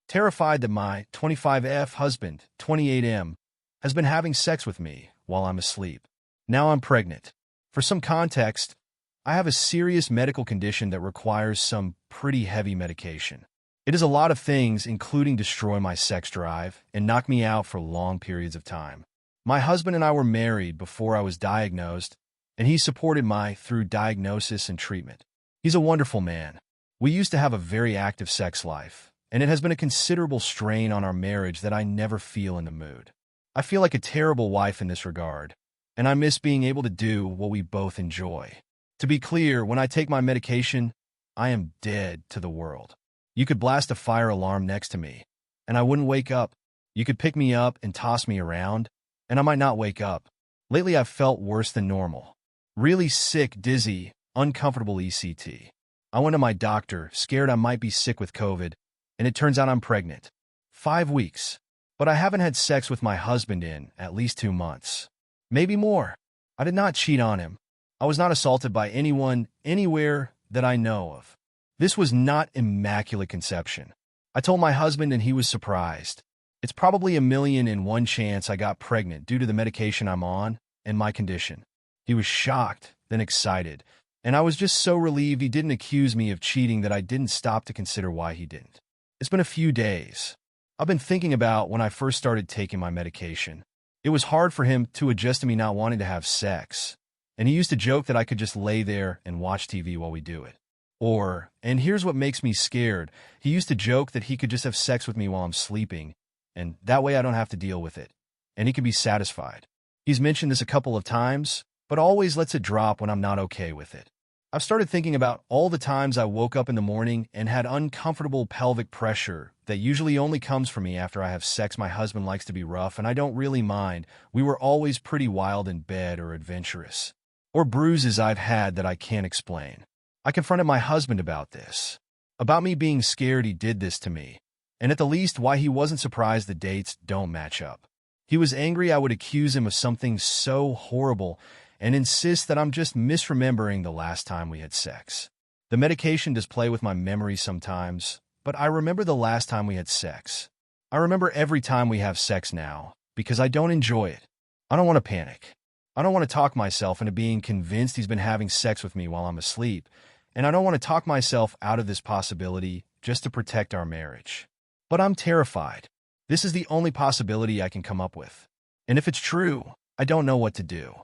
terrified that my 25F husband, 28M, has been having sex with me while I'm asleep. Now I'm pregnant. For some context, I have a serious medical condition that requires some pretty heavy medication. It is a lot of things, including destroy my sex drive and knock me out for long periods of time. My husband and I were married before I was diagnosed, and he supported my through diagnosis and treatment. He's a wonderful man. We used to have a very active sex life, and it has been a considerable strain on our marriage that I never feel in the mood. I feel like a terrible wife in this regard, and I miss being able to do what we both enjoy. To be clear, when I take my medication, I am dead to the world. You could blast a fire alarm next to me, and I wouldn't wake up. You could pick me up and toss me around, and I might not wake up. Lately, I've felt worse than normal. Really sick, dizzy, uncomfortable ECT. I went to my doctor, scared I might be sick with COVID, and it turns out I'm pregnant. 5 weeks. But I haven't had sex with my husband in at least 2 months. Maybe more. I did not cheat on him. I was not assaulted by anyone, anywhere that I know of. This was not immaculate conception. I told my husband and he was surprised. It's probably 1,000,000 chance I got pregnant due to the medication I'm on and my condition. He was shocked, then excited, and I was just so relieved he didn't accuse me of cheating that I didn't stop to consider why he didn't. It's been a few days. I've been thinking about when I first started taking my medication. It was hard for him to adjust to me not wanting to have sex, and he used to joke that I could just lay there and watch TV while we do it. Or, and here's what makes me scared, he used to joke that he could just have sex with me while I'm sleeping, and that way I don't have to deal with it, and he can be satisfied. He's mentioned this a couple of times, but always lets it drop when I'm not okay with it. I've started thinking about all the times I woke up in the morning and had uncomfortable pelvic pressure that usually only comes from me after I have sex. My husband likes to be rough, and I don't really mind. We were always pretty wild in bed or adventurous. Or bruises I've had that I can't explain. I confronted my husband about this. About me being scared he did this to me. And at the least, why he wasn't surprised the dates don't match up. He was angry I would accuse him of something so horrible and insist that I'm just misremembering the last time we had sex. The medication does play with my memory sometimes, but I remember the last time we had sex. I remember every time we have sex now, because I don't enjoy it. I don't want to panic. I don't want to talk myself into being convinced he's been having sex with me while I'm asleep, and I don't want to talk myself out of this possibility just to protect our marriage. But I'm terrified. This is the only possibility I can come up with. And if it's true, I don't know what to do.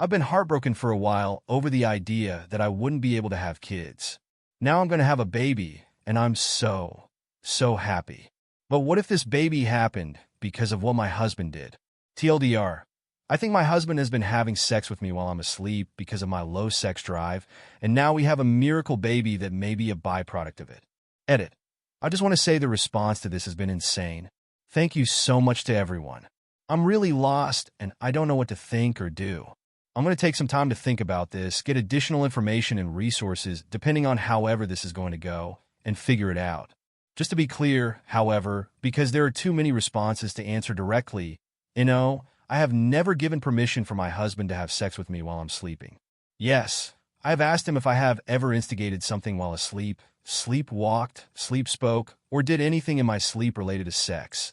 I've been heartbroken for a while over the idea that I wouldn't be able to have kids. Now I'm going to have a baby, and I'm so happy. But what if this baby happened because of what my husband did? TLDR, I think my husband has been having sex with me while I'm asleep because of my low sex drive, and now we have a miracle baby that may be a byproduct of it. Edit. I just want to say the response to this has been insane. Thank you so much to everyone. I'm really lost, and I don't know what to think or do. I'm going to take some time to think about this, get additional information and resources depending on however this is going to go, and figure it out. Just to be clear, however, because there are too many responses to answer directly, I have never given permission for my husband to have sex with me while I'm sleeping. Yes, I have asked him if I have ever instigated something while asleep, sleepwalked, sleep spoke, or did anything in my sleep related to sex.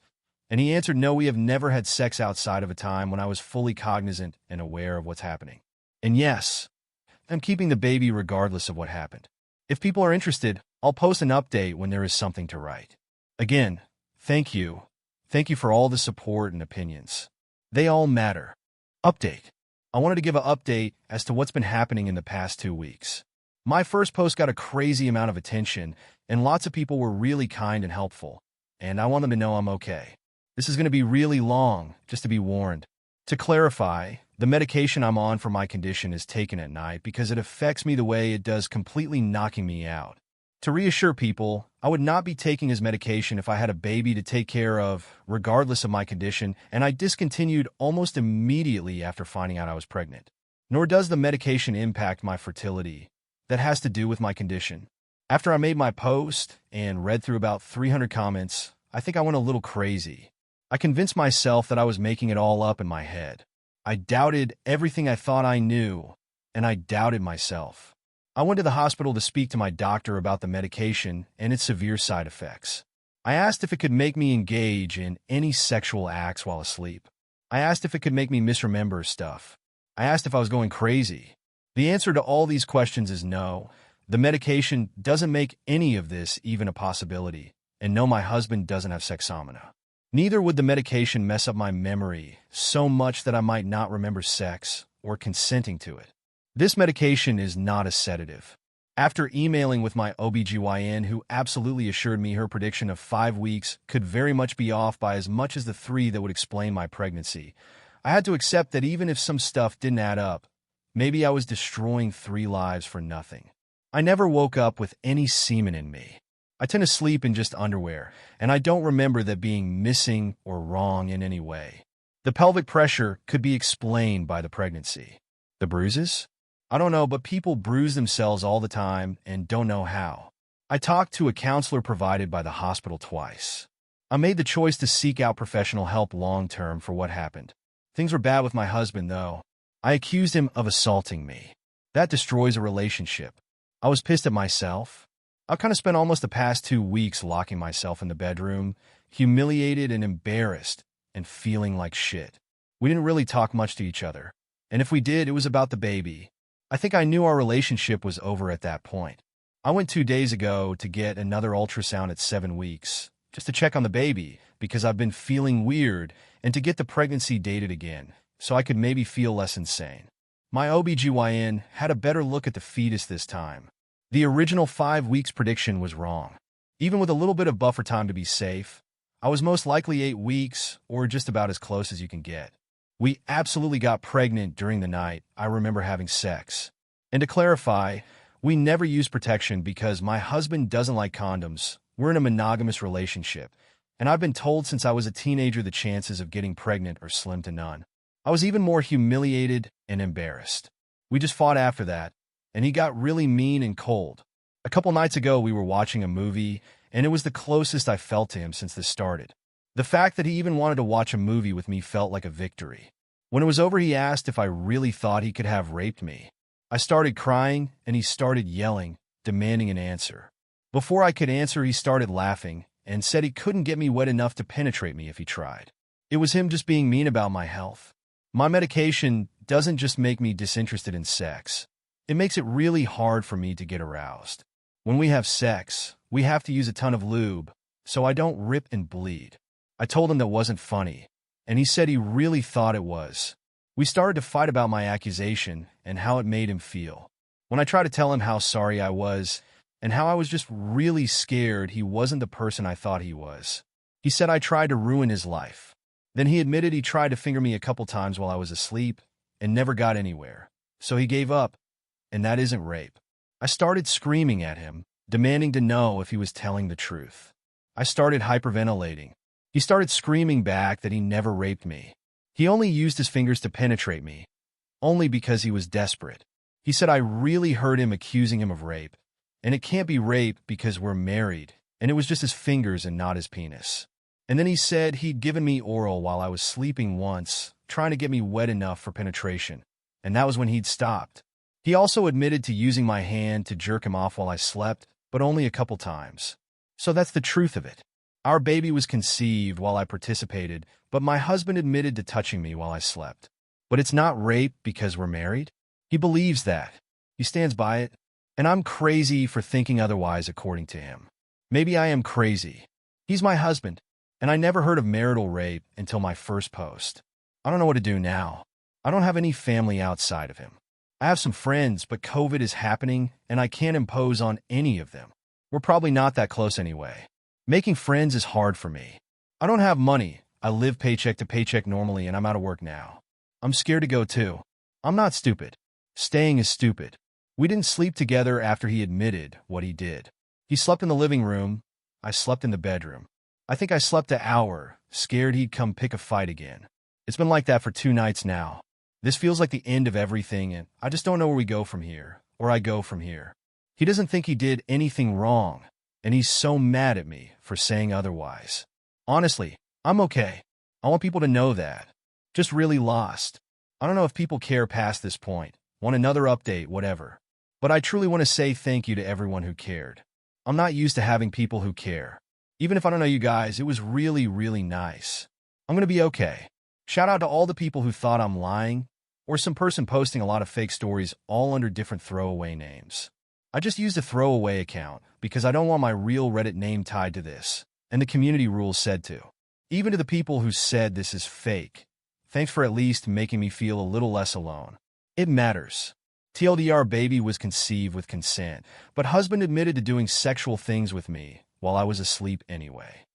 And he answered no, we have never had sex outside of a time when I was fully cognizant and aware of what's happening. And yes, I'm keeping the baby regardless of what happened. If people are interested, I'll post an update when there is something to write. Again, thank you. Thank you for all the support and opinions. They all matter. Update. I wanted to give an update as to what's been happening in the past 2 weeks. My first post got a crazy amount of attention, and lots of people were really kind and helpful, and I want them to know I'm okay. This is going to be really long, just to be warned. To clarify, the medication I'm on for my condition is taken at night because it affects me the way it does, completely knocking me out. To reassure people, I would not be taking his medication if I had a baby to take care of, regardless of my condition, and I discontinued almost immediately after finding out I was pregnant. Nor does the medication impact my fertility. That has to do with my condition. After I made my post and read through about 300 comments, I think I went a little crazy. I convinced myself that I was making it all up in my head. I doubted everything I thought I knew, and I doubted myself. I went to the hospital to speak to my doctor about the medication and its severe side effects. I asked if it could make me engage in any sexual acts while asleep. I asked if it could make me misremember stuff. I asked if I was going crazy. The answer to all these questions is no. The medication doesn't make any of this even a possibility. And no, my husband doesn't have sexomnia. Neither would the medication mess up my memory so much that I might not remember sex or consenting to it. This medication is not a sedative. After emailing with my OBGYN, who absolutely assured me her prediction of 5 weeks could very much be off by as much as the 3 that would explain my pregnancy, I had to accept that even if some stuff didn't add up, maybe I was destroying 3 lives for nothing. I never woke up with any semen in me. I tend to sleep in just underwear, and I don't remember that being missing or wrong in any way. The pelvic pressure could be explained by the pregnancy. The bruises? I don't know, but people bruise themselves all the time and don't know how. I talked to a counselor provided by the hospital twice. I made the choice to seek out professional help long-term for what happened. Things were bad with my husband, though. I accused him of assaulting me. That destroys a relationship. I was pissed at myself. I kind of spent almost the past 2 weeks locking myself in the bedroom, humiliated and embarrassed, and feeling like shit. We didn't really talk much to each other. And if we did, it was about the baby. I think I knew our relationship was over at that point. I went 2 days ago to get another ultrasound at 7 weeks, just to check on the baby, because I've been feeling weird, and to get the pregnancy dated again, so I could maybe feel less insane. My OBGYN had a better look at the fetus this time. The original 5 weeks prediction was wrong. Even with a little bit of buffer time to be safe, I was most likely 8 weeks, or just about as close as you can get. We absolutely got pregnant during the night I remember having sex. And to clarify, we never used protection because my husband doesn't like condoms. We're in a monogamous relationship, and I've been told since I was a teenager the chances of getting pregnant are slim to none. I was even more humiliated and embarrassed. We just fought after that, and he got really mean and cold. A couple nights ago, we were watching a movie, and it was the closest I felt to him since this started. The fact that he even wanted to watch a movie with me felt like a victory. When it was over, he asked if I really thought he could have raped me. I started crying, and he started yelling, demanding an answer. Before I could answer, he started laughing and said he couldn't get me wet enough to penetrate me if he tried. It was him just being mean about my health. My medication doesn't just make me disinterested in sex. It makes it really hard for me to get aroused. When we have sex, we have to use a ton of lube, so I don't rip and bleed. I told him that wasn't funny, and he said he really thought it was. We started to fight about my accusation and how it made him feel. When I tried to tell him how sorry I was and how I was just really scared he wasn't the person I thought he was, he said I tried to ruin his life. Then he admitted he tried to finger me a couple times while I was asleep and never got anywhere, so he gave up, and that isn't rape. I started screaming at him, demanding to know if he was telling the truth. I started hyperventilating. He started screaming back that he never raped me. He only used his fingers to penetrate me, only because he was desperate. He said I really heard him accusing him of rape, and it can't be rape because we're married, and it was just his fingers and not his penis. And then he said he'd given me oral while I was sleeping once, trying to get me wet enough for penetration, and that was when he'd stopped. He also admitted to using my hand to jerk him off while I slept, but only a couple times. So that's the truth of it. Our baby was conceived while I participated, but my husband admitted to touching me while I slept. But it's not rape because we're married? He believes that. He stands by it. And I'm crazy for thinking otherwise, according to him. Maybe I am crazy. He's my husband, and I never heard of marital rape until my first post. I don't know what to do now. I don't have any family outside of him. I have some friends, but COVID is happening, and I can't impose on any of them. We're probably not that close anyway. Making friends is hard for me. I don't have money. I live paycheck to paycheck normally, and I'm out of work now. I'm scared to go too. I'm not stupid. Staying is stupid. We didn't sleep together after he admitted what he did. He slept in the living room. I slept in the bedroom. I think I slept an hour, scared he'd come pick a fight again. It's been like that for 2 nights now. This feels like the end of everything, and I just don't know where we go from here, or I go from here. He doesn't think he did anything wrong, and he's so mad at me for saying otherwise. Honestly, I'm okay. I want people to know that. Just really lost. I don't know if people care past this point, want another update, whatever. But I truly want to say thank you to everyone who cared. I'm not used to having people who care. Even if I don't know you guys, it was really, really nice. I'm gonna be okay. Shout out to all the people who thought I'm lying, or some person posting a lot of fake stories all under different throwaway names. I just used a throwaway account because I don't want my real Reddit name tied to this, and the community rules said to. Even to the people who said this is fake, thanks for at least making me feel a little less alone. It matters. TLDR, baby was conceived with consent, but husband admitted to doing sexual things with me while I was asleep anyway.